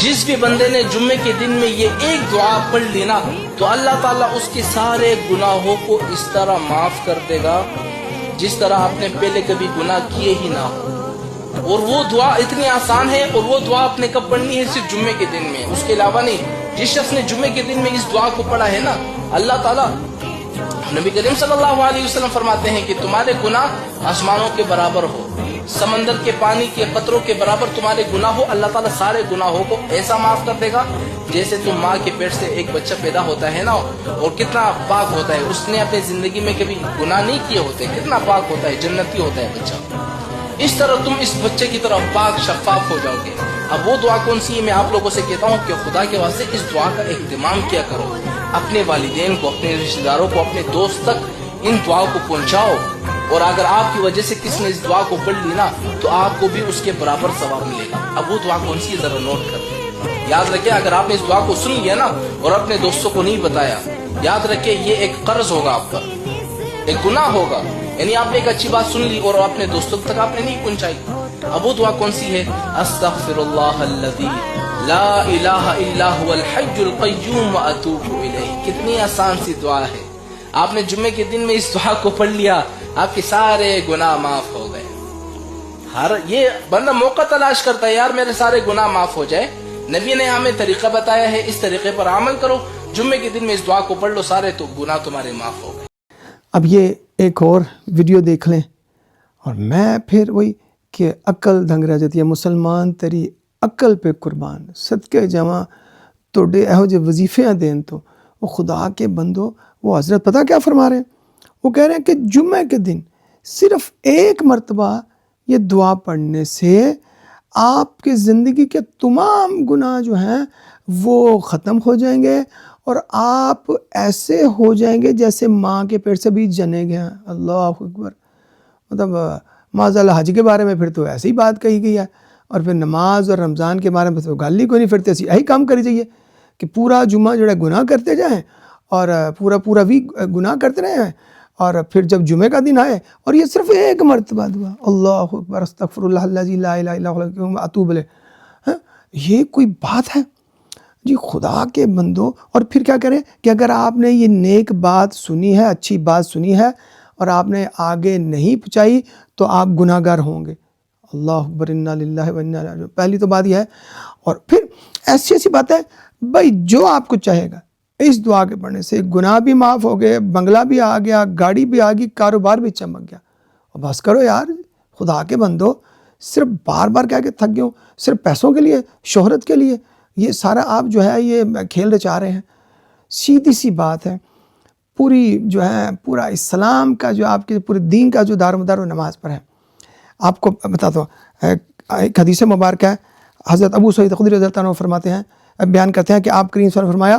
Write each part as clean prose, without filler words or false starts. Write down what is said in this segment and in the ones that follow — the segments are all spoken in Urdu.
جس بھی بندے نے جمعے کے دن میں یہ ایک دعا پڑھ لی نا تو اللہ تعالیٰ اس کے سارے گناہوں کو اس طرح معاف کر دے گا جس طرح آپ نے پہلے کبھی گناہ کیے ہی نہ ہو۔ اور وہ دعا اتنی آسان ہے، اور وہ دعا آپ نے کب پڑھنی ہے؟ صرف جمعے کے دن میں، اس کے علاوہ نہیں۔ جس شخص نے جمعے کے دن میں اس دعا کو پڑھا ہے نا، اللہ تعالیٰ، نبی کریم صلی اللہ علیہ وسلم فرماتے ہیں کہ تمہارے گناہ آسمانوں کے برابر ہو، سمندر کے پانی کے قطروں کے برابر تمہارے گناہ ہو، اللہ تعالیٰ سارے گناہوں کو ایسا معاف کر دے گا جیسے تم ماں کے پیٹ سے ایک بچہ پیدا ہوتا ہے نا، اور کتنا پاک ہوتا ہے، اس نے اپنی زندگی میں کبھی گناہ نہیں کیے ہوتے، کتنا پاک ہوتا ہے، جنتی ہوتا ہے بچہ، اس طرح تم اس بچے کی طرح پاک شفاف ہو جاؤ گے۔ اب وہ دعا کون سی ہے؟ میں آپ لوگوں سے کہتا ہوں کہ خدا کے واسطے اس دعا کا اہتمام کیا کرو، اپنے والدین کو، اپنے رشتہ داروں کو، اپنے دوست تک ان دعا کو پہنچاؤ، اور اگر آپ کی وجہ سے کس نے اس دعا کو پڑھ لی نا تو آپ کو بھی اس کے برابر ثواب ملے گا۔ اب وہ دعا کون سی ہے ذرا نوٹ کر لیں، یاد رکھیں، اگر آپ نے اس دعا کو سن لیا نا اور اپنے دوستوں کو نہیں بتایا، یاد رکھیں یہ ایک قرض ہوگا آپ پر، ایک گناہ ہوگا، یعنی آپ نے ایک اچھی بات سن لی اور اپنے دوستوں تک آپ نے نہیں پہنچائی۔ اب وہ دعا کون سی ہے؟ استغفر اللہ الذی لا الہ الا هو الحی القیوم واتوب الیہ۔ کتنی آسان سی دعا ہے، آپ نے جمعے کے دن میں اس دعا کو پڑھ لیا، آپ کے سارے گناہ معاف ہو گئے۔ یہ بندہ موقع تلاش کرتا ہے، یار میرے سارے گناہ معاف ہو جائے، نبی نے ہمیں طریقہ بتایا ہے، اس طریقے پر عمل کرو، جمعے کے دن میں اس دعا کو پڑھ لو، سارے تو گناہ تمہارے معاف ہو گئے۔ اب یہ ایک اور ویڈیو دیکھ لیں، اور میں پھر وہی کہ عقل دنگ رہ جاتی ہے، مسلمان تیری عقل پہ قربان، صدقے جمع توڑے ایہو جے وظیفے دین تو وہ خدا کے بندو۔ وہ حضرت پتہ کیا فرما رہے ہیں؟ وہ کہہ رہے ہیں کہ جمعے کے دن صرف ایک مرتبہ یہ دعا پڑھنے سے آپ کی زندگی کے تمام گناہ جو ہیں وہ ختم ہو جائیں گے، اور آپ ایسے ہو جائیں گے جیسے ماں کے پیٹ سے بھی جنے گئے ہیں۔ اللہ اکبر۔ مطلب معاذ اللہ حج کے بارے میں پھر تو ایسی ہی بات کہی گئی ہے، اور پھر نماز اور رمضان کے بارے میں تو گل ہی کوئی نہیں، پھر تو یہی کام کری چاہیے کہ پورا جمعہ جو ہے گناہ کرتے جائیں اور پورا ویک گناہ کرتے رہیں، اور پھر جب جمعے کا دن آئے اور یہ صرف ایک مرتبہ دعا، اللہ اکبر، استغفر اللہ الذی لا الہ الا هو اتوب الیہ، یہ کوئی بات ہے جی خدا کے بندو؟ اور پھر کیا کریں کہ اگر آپ نے یہ نیک بات سنی ہے، اچھی بات سنی ہے، اور آپ نے آگے نہیں پہنچائی تو آپ گناہ گار ہوں گے۔ اللہ اکبر، انا للہ و انا الیہ راجعون۔ پہلی تو بات یہ ہے، اور پھر ایسی بات ہے بھائی، جو آپ کو چاہے گا اس دعا کے پڑھنے سے گناہ بھی معاف ہو گئے، بنگلہ بھی آ گیا، گاڑی بھی آ گئی، کاروبار بھی چمک گیا۔ اور بس کرو یار، خدا کے بندو، صرف بار بار کہہ کے تھک گئے ہوں، صرف پیسوں کے لیے، شہرت کے لیے یہ سارا آپ جو ہے یہ کھیل رچا رہے ہیں۔ سیدھی سی بات ہے، پوری جو ہے پورا اسلام کا جو آپ کے پورے دین کا جو دار و مدار و نماز پر ہے۔ آپ کو بتاتا ہوں، ایک حدیث مبارکہ ہے، حضرت ابو سعید خدری رضی اللہ عنہ فرماتے ہیں، بیان کرتے ہیں کہ آپ کریم صلی اللہ علیہ وسلم نے فرمایا،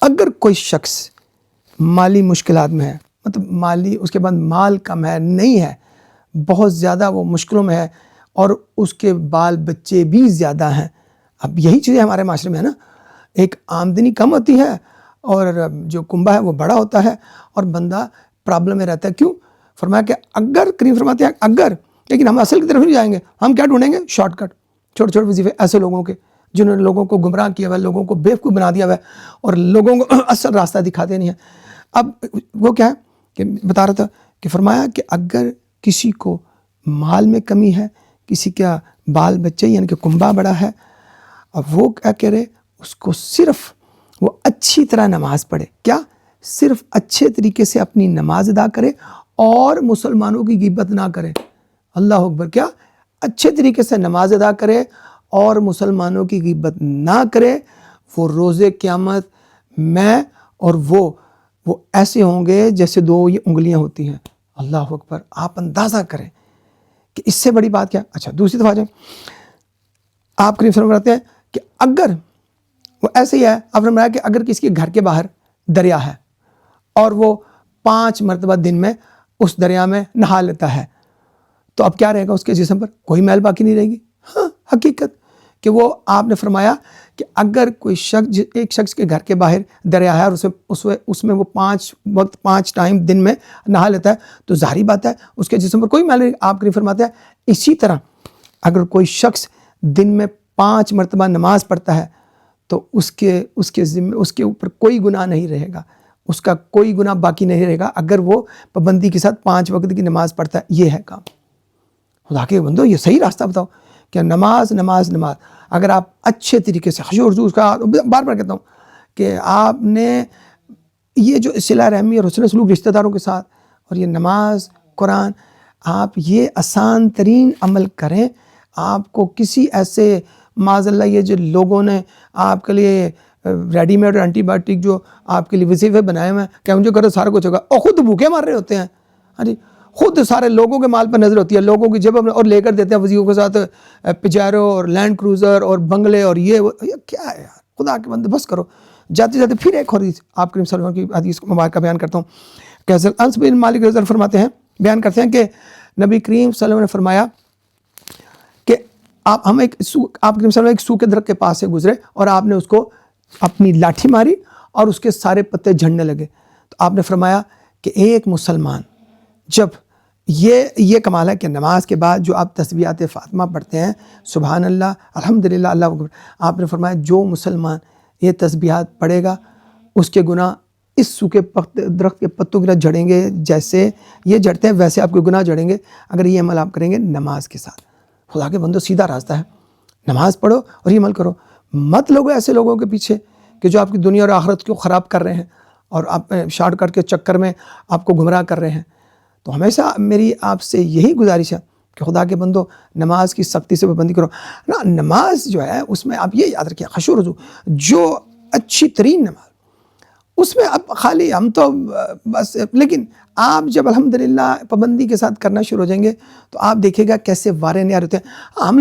اگر کوئی شخص مالی مشکلات میں ہے، مطلب مالی اس کے بعد مال کم ہے، نہیں ہے، بہت زیادہ وہ مشکلوں میں ہے، اور اس کے بال بچے بھی زیادہ ہیں۔ اب یہی چیزیں ہمارے معاشرے میں ہے نا، ایک آمدنی کم ہوتی ہے اور جو کنبہ ہے وہ بڑا ہوتا ہے، اور بندہ پرابلم میں رہتا ہے۔ کیوں؟ فرمایا کہ اگر، کریم فرماتے ہیں اگر، لیکن ہم اصل کی طرف نہیں جائیں گے، ہم کیا ڈھونڈیں گے؟ شارٹ کٹ، چھوٹے چھوٹے وظیفے ایسے لوگوں کے جنہوں نے لوگوں کو گمراہ کیا ہوا ہے، لوگوں کو بیوقوف بنا دیا ہوا ہے، اور لوگوں کو اصل راستہ دکھاتے نہیں ہیں۔ اب وہ کیا ہے کہ بتا رہا تھا کہ فرمایا کہ اگر کسی کو مال میں کمی ہے، کسی کا بال بچے یعنی کہ کنبہ بڑا ہے، اب وہ کیا کہہ رہے، اس کو صرف وہ اچھی طرح نماز پڑھے، کیا صرف اچھے طریقے سے اپنی نماز ادا کرے اور مسلمانوں کی غیبت نہ کرے۔ اللہ اکبر، کیا اچھے طریقے سے نماز ادا کرے اور مسلمانوں کی غیبت نہ کرے، وہ روز قیامت میں اور وہ ایسے ہوں گے جیسے دو یہ انگلیاں ہوتی ہیں۔ اللہ اکبر، آپ اندازہ کریں کہ اس سے بڑی بات کیا۔ اچھا دوسری دفعہ جائیں، آپ کریم صلی اللہ علیہ وسلم کہتے ہیں کہ اگر وہ ایسے ہی ہے، آپ نے فرمایا کہ اگر کسی کے گھر کے باہر دریا ہے اور وہ 5 مرتبہ دن میں اس دریا میں نہا لیتا ہے، تو اب کیا رہے گا اس کے جسم پر؟ کوئی میل باقی نہیں رہے گی۔ ہاں حقیقت کہ وہ آپ نے فرمایا کہ اگر کوئی شخص، ایک شخص کے گھر کے باہر دریا ہے اور اس میں وہ 5 ٹائم دن میں نہا لیتا ہے، تو ظاہری بات ہے اس کے جسم پر کوئی میل نہیں۔ آپ نے فرماتے ہیں اسی طرح اگر کوئی شخص دن میں 5 مرتبہ نماز پڑھتا ہے تو اس کے اوپر کوئی گناہ نہیں رہے گا، اس کا کوئی گناہ باقی نہیں رہے گا اگر وہ پابندی کے ساتھ 5 وقت کی نماز پڑھتا ہے۔ یہ ہے کام۔ خدا کے بندو یہ صحیح راستہ بتاؤ کہ نماز نماز نماز، اگر آپ اچھے طریقے سے خشوع و خضوع کا، بار بار کہتا ہوں کہ آپ نے یہ جو صلہ رحمی اور حسن سلوک رشتہ داروں کے ساتھ اور یہ نماز قرآن، آپ یہ آسان ترین عمل کریں۔ آپ کو کسی ایسے معاذ اللہ یہ جو لوگوں نے آپ کے لیے ریڈی میڈ اور اینٹی بایوٹک جو آپ کے لیے وظیفے بنائے ہوئے ہیں کہ مجھے کرو سارا کچھ ہوگا، اور خود بھوکے مار رہے ہوتے ہیں، ہاں جی، خود سارے لوگوں کے مال پر نظر ہوتی ہے، لوگوں کی جب اور لے کر دیتے ہیں وظیفوں کے ساتھ پجیرو اور لینڈ کروزر اور بنگلے اور یہ کیا ہے یار، خدا کے بندے بس کرو۔ جاتے جاتے پھر ایک حدیث آپ کریم صلی اللہ علیہ وسلم کی حدیث مبارکہ بیان کرتا ہوں کہ حضرت انس بن مالک رضی اللہ عنہ فرماتے ہیں، بیان کرتے ہیں کہ نبی کریم صلی اللہ علیہ وسلم نے فرمایا کہ آپ کریم صلی اللہ علیہ وسلم ایک سوکھے درخت کے پاس سے گزرے اور آپ نے اس کو اپنی لاٹھی ماری اور اس کے سارے پتے جھڑنے لگے، تو آپ نے فرمایا کہ ایک مسلمان جب یہ کمال ہے کہ نماز کے بعد جو آپ تسبیحات فاطمہ پڑھتے ہیں، سبحان اللہ، الحمدللہ، اللہ اکبر، آپ نے فرمایا جو مسلمان یہ تسبیحات پڑھے گا اس کے گناہ اس سوکھے درخت کے پتوں کی طرح جھڑیں گے، جیسے یہ جھڑتے ہیں ویسے آپ کے گناہ جھڑیں گے اگر یہ عمل آپ کریں گے نماز کے ساتھ۔ خدا کے بندو سیدھا راستہ ہے، نماز پڑھو اور یہ عمل کرو، مت لوگو ایسے لوگوں کے پیچھے کہ جو آپ کی دنیا اور آخرت کو خراب کر رہے ہیں اور آپ شارٹ کٹ کے چکر میں آپ کو گمراہ کر رہے ہیں۔ تو ہمیشہ میری آپ سے یہی گزارش ہے کہ خدا کے بندو نماز کی سختی سے پابندی کرو نا۔ نماز جو ہے اس میں آپ یہ یاد رکھیں خشوع و خضوع، جو اچھی ترین نماز اس میں اب خالی ہم تو بس، لیکن آپ جب الحمدللہ پابندی کے ساتھ کرنا شروع ہو جائیں گے تو آپ دیکھیں گا کیسے وارے نیار ہوتے ہیں۔ ہم